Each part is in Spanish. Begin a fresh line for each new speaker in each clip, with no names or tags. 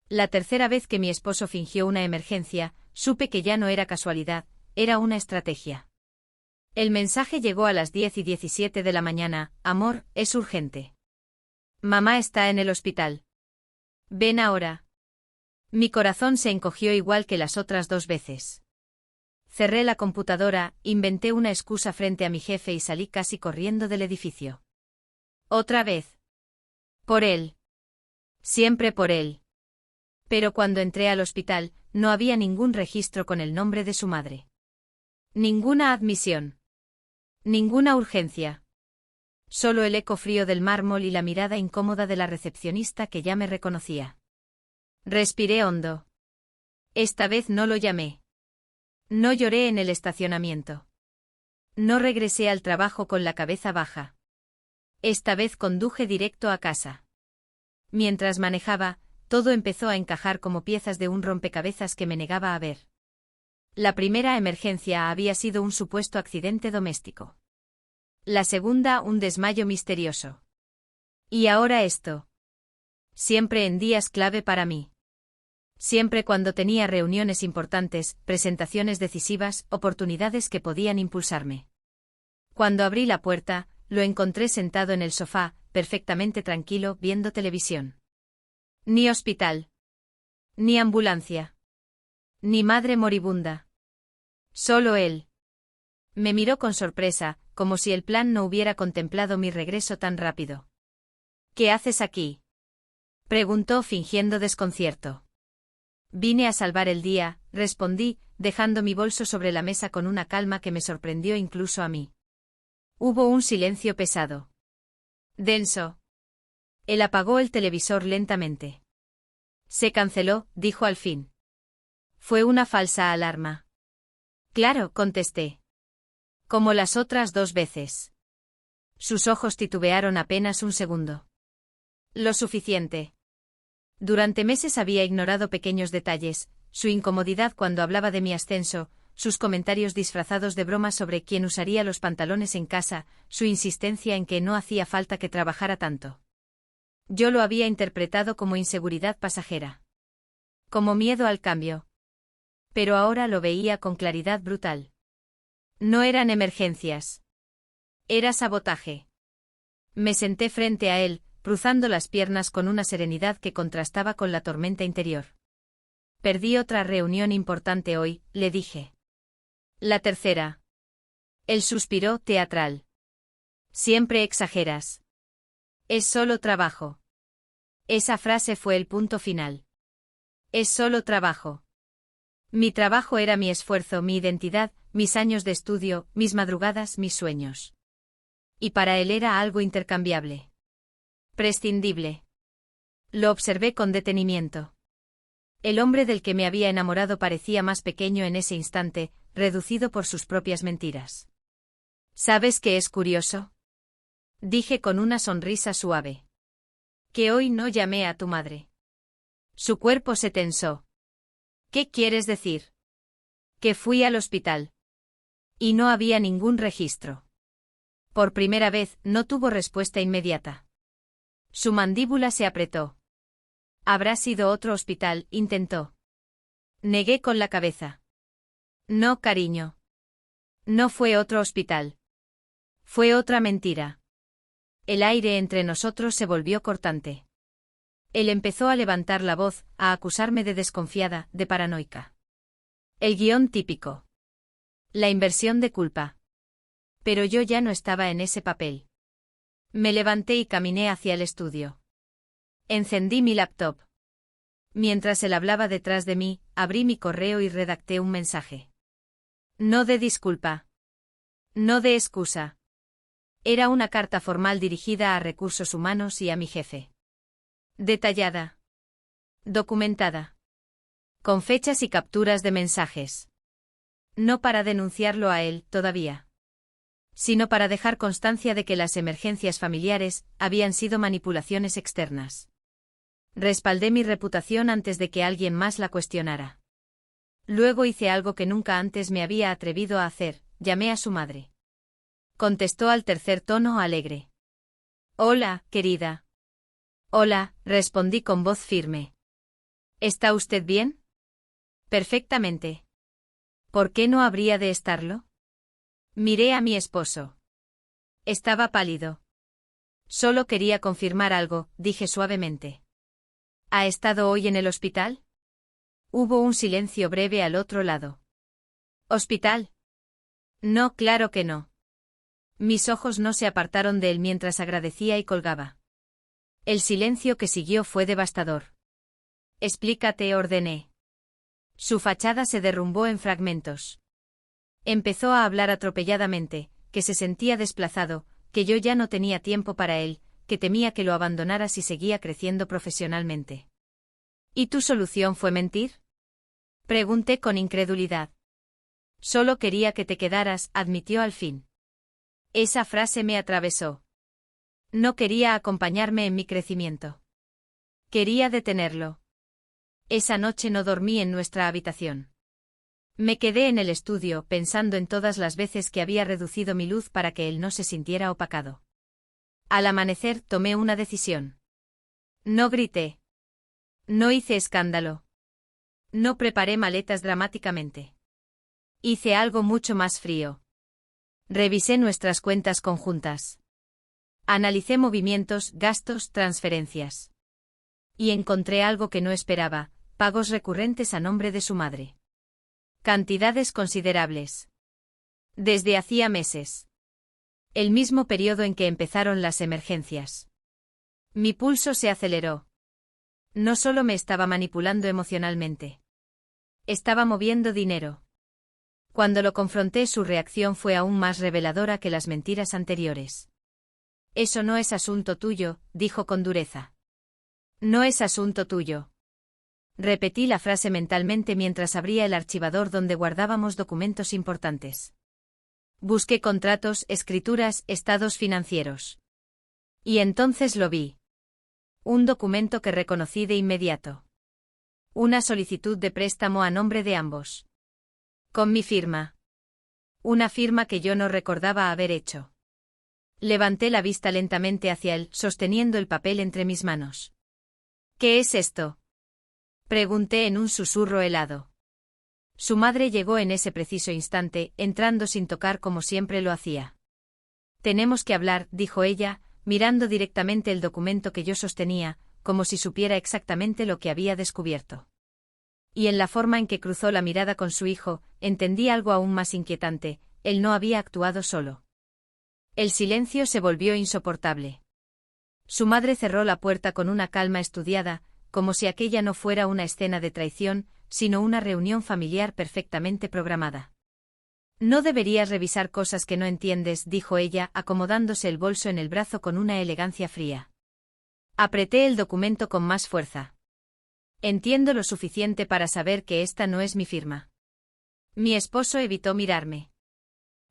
La tercera vez que mi esposo fingió una emergencia, supe que ya no era casualidad, era una estrategia. El mensaje llegó a las 10:17 de la mañana. Amor, es urgente. Mamá está en el hospital. Ven ahora. Mi corazón se encogió igual que las otras 2 veces. Cerré la computadora, inventé una excusa frente a mi jefe y salí casi corriendo del edificio. Otra vez. Por él. Siempre por él. Pero cuando entré al hospital, no había ningún registro con el nombre de su madre. Ninguna admisión. Ninguna urgencia. Solo el eco frío del mármol y la mirada incómoda de la recepcionista que ya me reconocía. Respiré hondo. Esta vez no lo llamé. No lloré en el estacionamiento. No regresé al trabajo con la cabeza baja. Esta vez conduje directo a casa. Mientras manejaba, todo empezó a encajar como piezas de un rompecabezas que me negaba a ver. La primera emergencia había sido un supuesto accidente doméstico. La segunda, un desmayo misterioso. Y ahora esto. Siempre en días clave para mí. Siempre cuando tenía reuniones importantes, presentaciones decisivas, oportunidades que podían impulsarme. Cuando abrí la puerta, lo encontré sentado en el sofá, perfectamente tranquilo, viendo televisión. Ni hospital. Ni ambulancia. Ni madre moribunda. Solo él. Me miró con sorpresa, como si el plan no hubiera contemplado mi regreso tan rápido. ¿Qué haces aquí?, preguntó fingiendo desconcierto. Vine a salvar el día, respondí, dejando mi bolso sobre la mesa con una calma que me sorprendió incluso a mí. Hubo un silencio pesado. Denso. Él apagó el televisor lentamente. Se canceló, dijo al fin. Fue una falsa alarma. Claro, contesté. Como las otras 2 veces. Sus ojos titubearon apenas un segundo. Lo suficiente. Durante meses había ignorado pequeños detalles, su incomodidad cuando hablaba de mi ascenso, sus comentarios disfrazados de broma sobre quién usaría los pantalones en casa, su insistencia en que no hacía falta que trabajara tanto. Yo lo había interpretado como inseguridad pasajera. Como miedo al cambio. Pero ahora lo veía con claridad brutal. No eran emergencias. Era sabotaje. Me senté frente a él, cruzando las piernas con una serenidad que contrastaba con la tormenta interior. Perdí otra reunión importante hoy, le dije. La tercera. Él suspiró teatral. Siempre exageras. Es solo trabajo. Esa frase fue el punto final. Es solo trabajo. Mi trabajo era mi esfuerzo, mi identidad, mis años de estudio, mis madrugadas, mis sueños. Y para él era algo intercambiable. Prescindible. Lo observé con detenimiento. El hombre del que me había enamorado parecía más pequeño en ese instante, reducido por sus propias mentiras. ¿Sabes qué es curioso?, dije con una sonrisa suave. Que hoy no llamé a tu madre. Su cuerpo se tensó. ¿Qué quieres decir? Que fui al hospital. Y no había ningún registro. Por primera vez, no tuvo respuesta inmediata. Su mandíbula se apretó. Habrá sido otro hospital, intentó. Negué con la cabeza. No, cariño. No fue otro hospital. Fue otra mentira. El aire entre nosotros se volvió cortante. Él empezó a levantar la voz, a acusarme de desconfiada, de paranoica. El guión típico. La inversión de culpa. Pero yo ya no estaba en ese papel. Me levanté y caminé hacia el estudio. Encendí mi laptop. Mientras él hablaba detrás de mí, abrí mi correo y redacté un mensaje. No de disculpa. No de excusa. Era una carta formal dirigida a Recursos Humanos y a mi jefe. Detallada. Documentada. Con fechas y capturas de mensajes. No para denunciarlo a él, todavía. Sino para dejar constancia de que las emergencias familiares habían sido manipulaciones externas. Respaldé mi reputación antes de que alguien más la cuestionara. Luego hice algo que nunca antes me había atrevido a hacer, llamé a su madre. Contestó al tercer tono alegre. Hola, querida. Hola, respondí con voz firme. ¿Está usted bien? Perfectamente. ¿Por qué no habría de estarlo? Miré a mi esposo. Estaba pálido. Solo quería confirmar algo, dije suavemente. ¿Ha estado hoy en el hospital? Hubo un silencio breve al otro lado. ¿Hospital? No, claro que no. Mis ojos no se apartaron de él mientras agradecía y colgaba. El silencio que siguió fue devastador. Explícate, ordené. Su fachada se derrumbó en fragmentos. Empezó a hablar atropelladamente, que se sentía desplazado, que yo ya no tenía tiempo para él, que temía que lo abandonara si seguía creciendo profesionalmente. ¿Y tu solución fue mentir? Pregunté con incredulidad. Solo quería que te quedaras, admitió al fin. Esa frase me atravesó. No quería acompañarme en mi crecimiento. Quería detenerlo. Esa noche no dormí en nuestra habitación. Me quedé en el estudio pensando en todas las veces que había reducido mi luz para que él no se sintiera opacado. Al amanecer tomé una decisión. No grité. No hice escándalo. No preparé maletas dramáticamente. Hice algo mucho más frío. Revisé nuestras cuentas conjuntas. Analicé movimientos, gastos, transferencias. Y encontré algo que no esperaba, pagos recurrentes a nombre de su madre. Cantidades considerables. Desde hacía meses. El mismo periodo en que empezaron las emergencias. Mi pulso se aceleró. No solo me estaba manipulando emocionalmente. Estaba moviendo dinero. Cuando lo confronté, su reacción fue aún más reveladora que las mentiras anteriores. Eso no es asunto tuyo, dijo con dureza. No es asunto tuyo. Repetí la frase mentalmente mientras abría el archivador donde guardábamos documentos importantes. Busqué contratos, escrituras, estados financieros. Y entonces lo vi. Un documento que reconocí de inmediato. Una solicitud de préstamo a nombre de ambos. Con mi firma. Una firma que yo no recordaba haber hecho. Levanté la vista lentamente hacia él, sosteniendo el papel entre mis manos. ¿Qué es esto? Pregunté en un susurro helado. Su madre llegó en ese preciso instante, entrando sin tocar como siempre lo hacía. Tenemos que hablar, dijo ella, mirando directamente el documento que yo sostenía, como si supiera exactamente lo que había descubierto. Y en la forma en que cruzó la mirada con su hijo, entendí algo aún más inquietante: él no había actuado solo. El silencio se volvió insoportable. Su madre cerró la puerta con una calma estudiada, como si aquella no fuera una escena de traición, sino una reunión familiar perfectamente programada. No deberías revisar cosas que no entiendes, dijo ella, acomodándose el bolso en el brazo con una elegancia fría. Apreté el documento con más fuerza. Entiendo lo suficiente para saber que esta no es mi firma. Mi esposo evitó mirarme.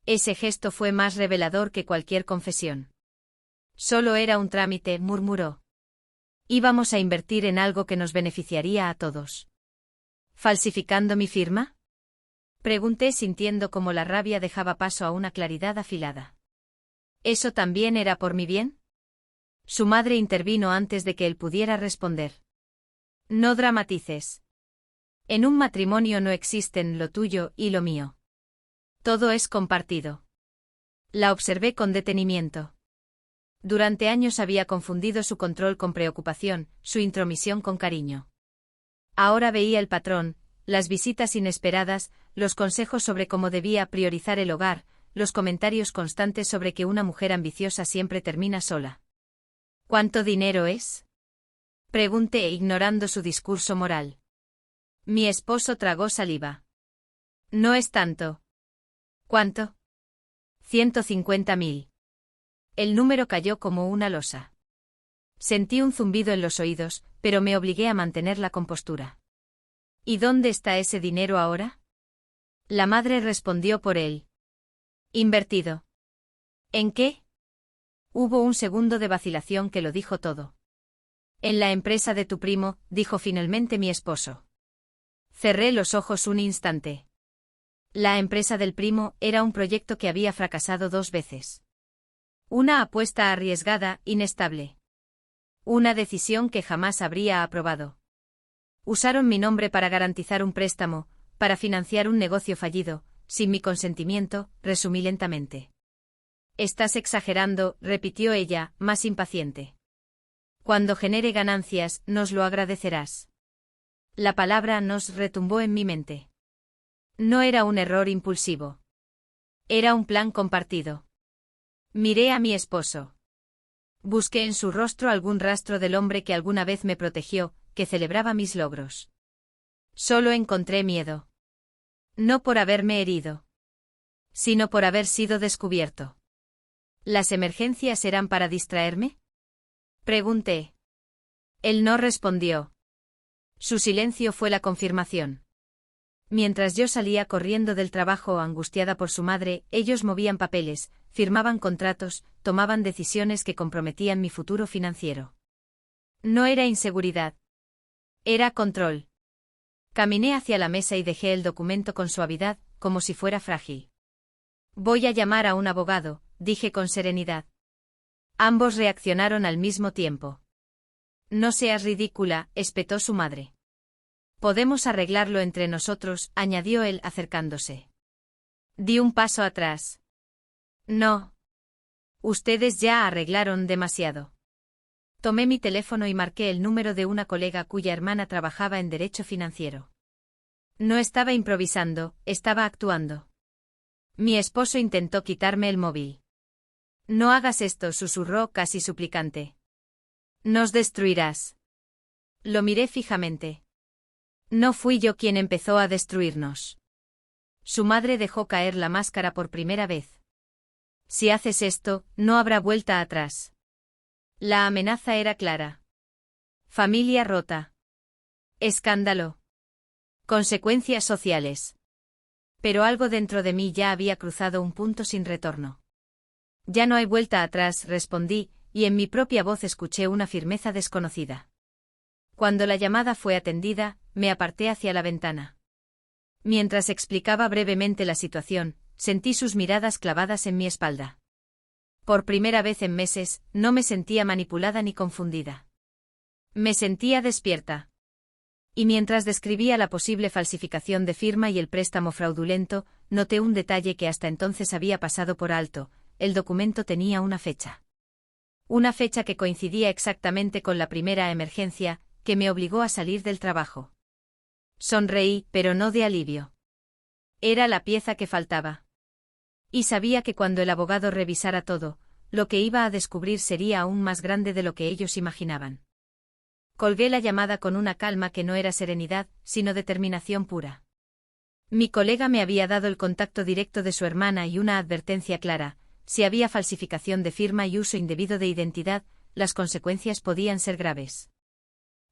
Ese gesto fue más revelador que cualquier confesión. Solo era un trámite, murmuró. Íbamos a invertir en algo que nos beneficiaría a todos. ¿Falsificando mi firma? Pregunté sintiendo cómo la rabia dejaba paso a una claridad afilada. ¿Eso también era por mi bien? Su madre intervino antes de que él pudiera responder. No dramatices. En un matrimonio no existen lo tuyo y lo mío. Todo es compartido. La observé con detenimiento. Durante años había confundido su control con preocupación, su intromisión con cariño. Ahora veía el patrón, las visitas inesperadas, los consejos sobre cómo debía priorizar el hogar, los comentarios constantes sobre que una mujer ambiciosa siempre termina sola. ¿Cuánto dinero es? Pregunté, ignorando su discurso moral. Mi esposo tragó saliva. No es tanto. ¿Cuánto? 150.000. El número cayó como una losa. Sentí un zumbido en los oídos, pero me obligué a mantener la compostura. ¿Y dónde está ese dinero ahora? La madre respondió por él. Invertido. ¿En qué? Hubo un segundo de vacilación que lo dijo todo. En la empresa de tu primo, dijo finalmente mi esposo. Cerré los ojos un instante. La empresa del primo era un proyecto que había fracasado 2 veces. Una apuesta arriesgada, inestable. Una decisión que jamás habría aprobado. Usaron mi nombre para garantizar un préstamo, para financiar un negocio fallido, sin mi consentimiento, resumí lentamente. Estás exagerando, repitió ella, más impaciente. Cuando genere ganancias, nos lo agradecerás. La palabra nos retumbó en mi mente. No era un error impulsivo. Era un plan compartido. Miré a mi esposo. Busqué en su rostro algún rastro del hombre que alguna vez me protegió, que celebraba mis logros. Solo encontré miedo. No por haberme herido, sino por haber sido descubierto. ¿Las emergencias eran para distraerme? Pregunté. Él no respondió. Su silencio fue la confirmación. Mientras yo salía corriendo del trabajo angustiada por su madre, ellos movían papeles, firmaban contratos, tomaban decisiones que comprometían mi futuro financiero. No era inseguridad. Era control. Caminé hacia la mesa y dejé el documento con suavidad, como si fuera frágil. Voy a llamar a un abogado, dije con serenidad. Ambos reaccionaron al mismo tiempo. No seas ridícula, espetó su madre. Podemos arreglarlo entre nosotros, añadió él acercándose. Di un paso atrás. No. Ustedes ya arreglaron demasiado. Tomé mi teléfono y marqué el número de una colega cuya hermana trabajaba en derecho financiero. No estaba improvisando, estaba actuando. Mi esposo intentó quitarme el móvil. No hagas esto, susurró casi suplicante. Nos destruirás. Lo miré fijamente. No fui yo quien empezó a destruirnos. Su madre dejó caer la máscara por primera vez. Si haces esto, no habrá vuelta atrás. La amenaza era clara. Familia rota. Escándalo. Consecuencias sociales. Pero algo dentro de mí ya había cruzado un punto sin retorno. Ya no hay vuelta atrás, respondí, y en mi propia voz escuché una firmeza desconocida. Cuando la llamada fue atendida, me aparté hacia la ventana. Mientras explicaba brevemente la situación, sentí sus miradas clavadas en mi espalda. Por primera vez en meses, no me sentía manipulada ni confundida. Me sentía despierta. Y mientras describía la posible falsificación de firma y el préstamo fraudulento, noté un detalle que hasta entonces había pasado por alto: el documento tenía una fecha. Una fecha que coincidía exactamente con la primera emergencia, que me obligó a salir del trabajo. Sonreí, pero no de alivio. Era la pieza que faltaba. Y sabía que cuando el abogado revisara todo, lo que iba a descubrir sería aún más grande de lo que ellos imaginaban. Colgué la llamada con una calma que no era serenidad, sino determinación pura. Mi colega me había dado el contacto directo de su hermana y una advertencia clara: si había falsificación de firma y uso indebido de identidad, las consecuencias podían ser graves.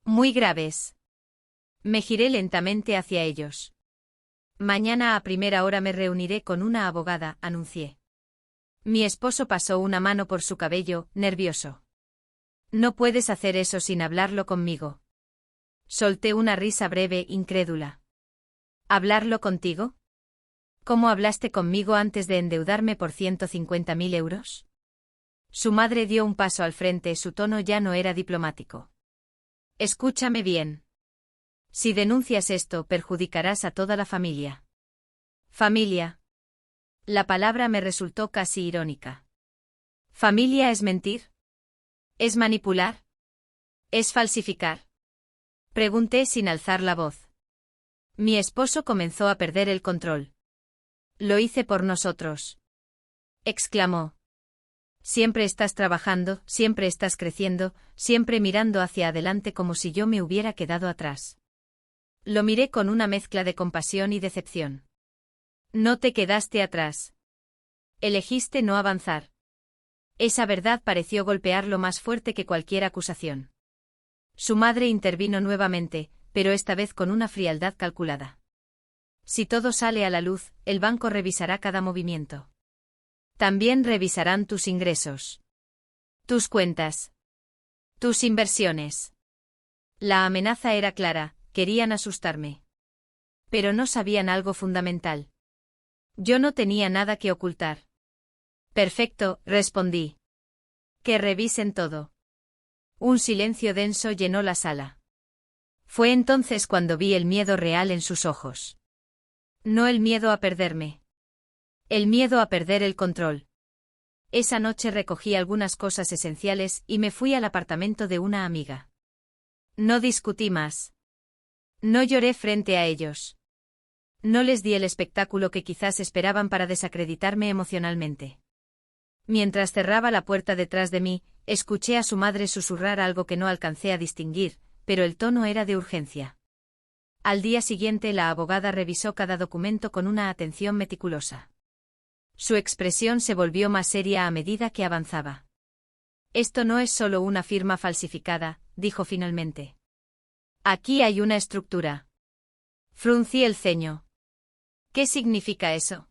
Muy graves. Me giré lentamente hacia ellos. Mañana a primera hora me reuniré con una abogada, anuncié. Mi esposo pasó una mano por su cabello, nervioso. No puedes hacer eso sin hablarlo conmigo. Solté una risa breve, incrédula. ¿Hablarlo contigo? ¿Cómo hablaste conmigo antes de endeudarme por 150.000 euros? Su madre dio un paso al frente, su tono ya no era diplomático. Escúchame bien. Si denuncias esto, perjudicarás a toda la familia. ¿Familia? La palabra me resultó casi irónica. ¿Familia es mentir? ¿Es manipular? ¿Es falsificar? Pregunté sin alzar la voz. Mi esposo comenzó a perder el control. Lo hice por nosotros. Exclamó. Siempre estás trabajando, siempre estás creciendo, siempre mirando hacia adelante como si yo me hubiera quedado atrás. Lo miré con una mezcla de compasión y decepción. No te quedaste atrás. Elegiste no avanzar. Esa verdad pareció golpearlo más fuerte que cualquier acusación. Su madre intervino nuevamente, pero esta vez con una frialdad calculada. Si todo sale a la luz, el banco revisará cada movimiento. También revisarán tus ingresos. Tus cuentas. Tus inversiones. La amenaza era clara: querían asustarme. Pero no sabían algo fundamental. Yo no tenía nada que ocultar. Perfecto, respondí. Que revisen todo. Un silencio denso llenó la sala. Fue entonces cuando vi el miedo real en sus ojos. No el miedo a perderme. El miedo a perder el control. Esa noche recogí algunas cosas esenciales y me fui al apartamento de una amiga. No discutí más. No lloré frente a ellos. No les di el espectáculo que quizás esperaban para desacreditarme emocionalmente. Mientras cerraba la puerta detrás de mí, escuché a su madre susurrar algo que no alcancé a distinguir, pero el tono era de urgencia. Al día siguiente la abogada revisó cada documento con una atención meticulosa. Su expresión se volvió más seria a medida que avanzaba. Esto no es solo una firma falsificada, dijo finalmente. Aquí hay una estructura. Fruncí el ceño. ¿Qué significa eso?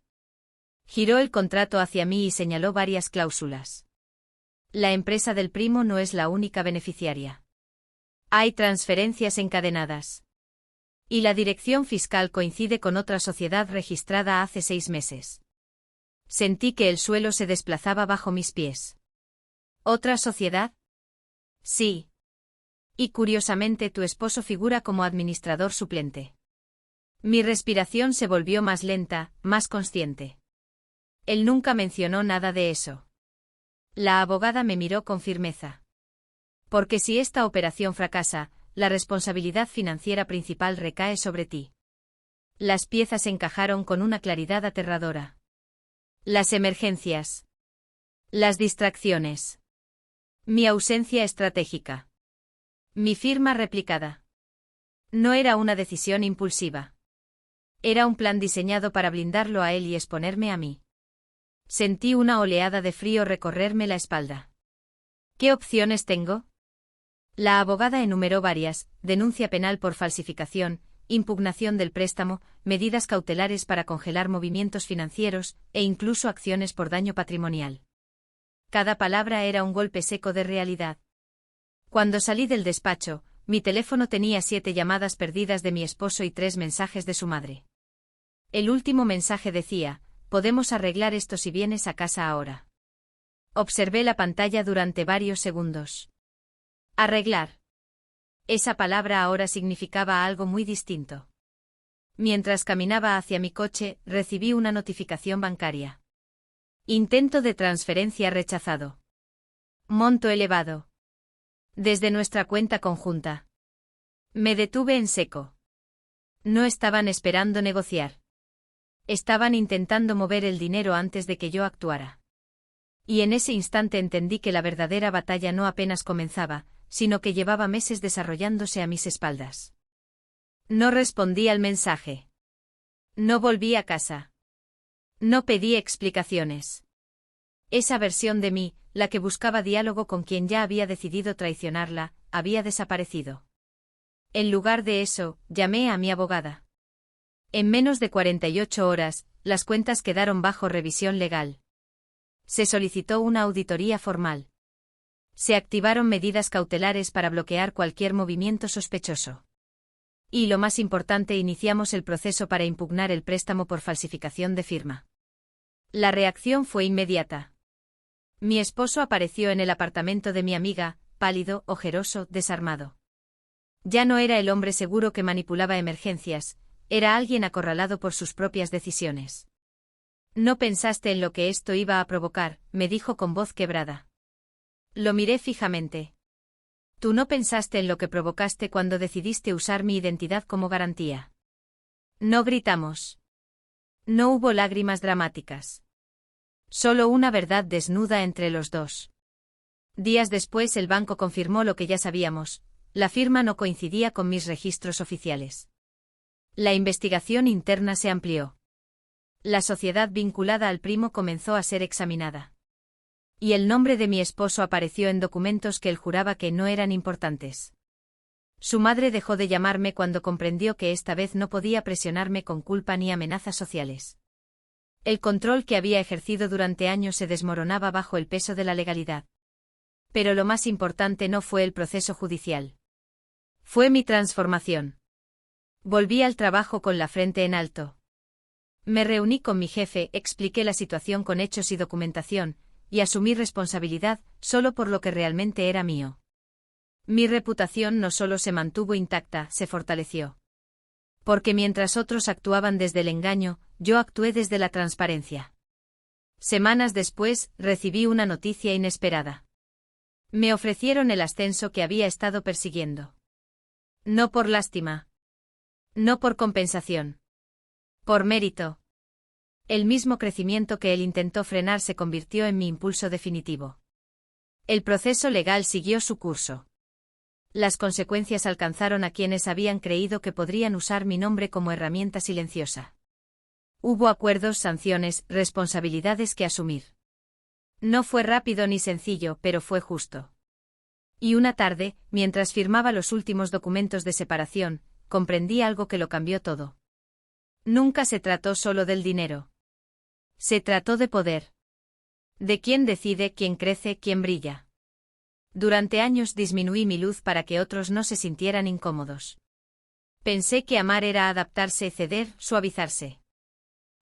Giró el contrato hacia mí y señaló varias cláusulas. La empresa del primo no es la única beneficiaria. Hay transferencias encadenadas. Y la dirección fiscal coincide con otra sociedad registrada hace 6 meses. Sentí que el suelo se desplazaba bajo mis pies. ¿Otra sociedad? Sí. Y curiosamente tu esposo figura como administrador suplente. Mi respiración se volvió más lenta, más consciente. Él nunca mencionó nada de eso. La abogada me miró con firmeza. Porque si esta operación fracasa, la responsabilidad financiera principal recae sobre ti. Las piezas encajaron con una claridad aterradora. Las emergencias. Las distracciones. Mi ausencia estratégica. Mi firma replicada. No era una decisión impulsiva. Era un plan diseñado para blindarlo a él y exponerme a mí. Sentí una oleada de frío recorrerme la espalda. ¿Qué opciones tengo? La abogada enumeró varias: denuncia penal por falsificación, impugnación del préstamo, medidas cautelares para congelar movimientos financieros, e incluso acciones por daño patrimonial. Cada palabra era un golpe seco de realidad. Cuando salí del despacho, mi teléfono tenía 7 llamadas perdidas de mi esposo y 3 mensajes de su madre. El último mensaje decía: podemos arreglar esto si vienes a casa ahora. Observé la pantalla durante varios segundos. Arreglar. Esa palabra ahora significaba algo muy distinto. Mientras caminaba hacia mi coche, recibí una notificación bancaria. Intento de transferencia rechazado. Monto elevado. Desde nuestra cuenta conjunta. Me detuve en seco. No estaban esperando negociar. Estaban intentando mover el dinero antes de que yo actuara. Y en ese instante entendí que la verdadera batalla no apenas comenzaba, sino que llevaba meses desarrollándose a mis espaldas. No respondí al mensaje. No volví a casa. No pedí explicaciones. Esa versión de mí, la que buscaba diálogo con quien ya había decidido traicionarla, había desaparecido. En lugar de eso, llamé a mi abogada. En menos de 48 horas, las cuentas quedaron bajo revisión legal. Se solicitó una auditoría formal. Se activaron medidas cautelares para bloquear cualquier movimiento sospechoso. Y lo más importante, iniciamos el proceso para impugnar el préstamo por falsificación de firma. La reacción fue inmediata. Mi esposo apareció en el apartamento de mi amiga, pálido, ojeroso, desarmado. Ya no era el hombre seguro que manipulaba emergencias, era alguien acorralado por sus propias decisiones. No pensaste en lo que esto iba a provocar, me dijo con voz quebrada. Lo miré fijamente. Tú no pensaste en lo que provocaste cuando decidiste usar mi identidad como garantía. No gritamos. No hubo lágrimas dramáticas. Solo una verdad desnuda entre los dos. Días después el banco confirmó lo que ya sabíamos: la firma no coincidía con mis registros oficiales. La investigación interna se amplió. La sociedad vinculada al primo comenzó a ser examinada. Y el nombre de mi esposo apareció en documentos que él juraba que no eran importantes. Su madre dejó de llamarme cuando comprendió que esta vez no podía presionarme con culpa ni amenazas sociales. El control que había ejercido durante años se desmoronaba bajo el peso de la legalidad. Pero lo más importante no fue el proceso judicial. Fue mi transformación. Volví al trabajo con la frente en alto. Me reuní con mi jefe, expliqué la situación con hechos y documentación, y asumí responsabilidad, solo por lo que realmente era mío. Mi reputación no solo se mantuvo intacta, se fortaleció. Porque mientras otros actuaban desde el engaño, yo actué desde la transparencia. Semanas después, recibí una noticia inesperada. Me ofrecieron el ascenso que había estado persiguiendo. No por lástima. No por compensación. Por mérito. El mismo crecimiento que él intentó frenar se convirtió en mi impulso definitivo. El proceso legal siguió su curso. Las consecuencias alcanzaron a quienes habían creído que podrían usar mi nombre como herramienta silenciosa. Hubo acuerdos, sanciones, responsabilidades que asumir. No fue rápido ni sencillo, pero fue justo. Y una tarde, mientras firmaba los últimos documentos de separación, comprendí algo que lo cambió todo. Nunca se trató solo del dinero. Se trató de poder. De quién decide, quién crece, quién brilla. Durante años disminuí mi luz para que otros no se sintieran incómodos. Pensé que amar era adaptarse, ceder, suavizarse.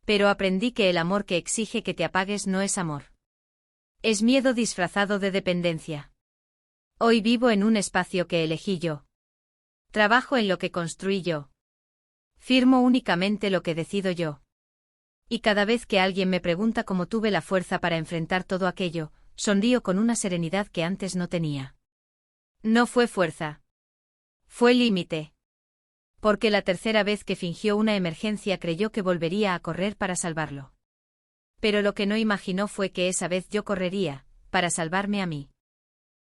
Pero aprendí que el amor que exige que te apagues no es amor. Es miedo disfrazado de dependencia. Hoy vivo en un espacio que elegí yo. Trabajo en lo que construí yo. Firmo únicamente lo que decido yo. Y cada vez que alguien me pregunta cómo tuve la fuerza para enfrentar todo aquello, sonrío con una serenidad que antes no tenía. No fue fuerza. Fue límite. Porque la tercera vez que fingió una emergencia creyó que volvería a correr para salvarlo. Pero lo que no imaginó fue que esa vez yo correría, para salvarme a mí.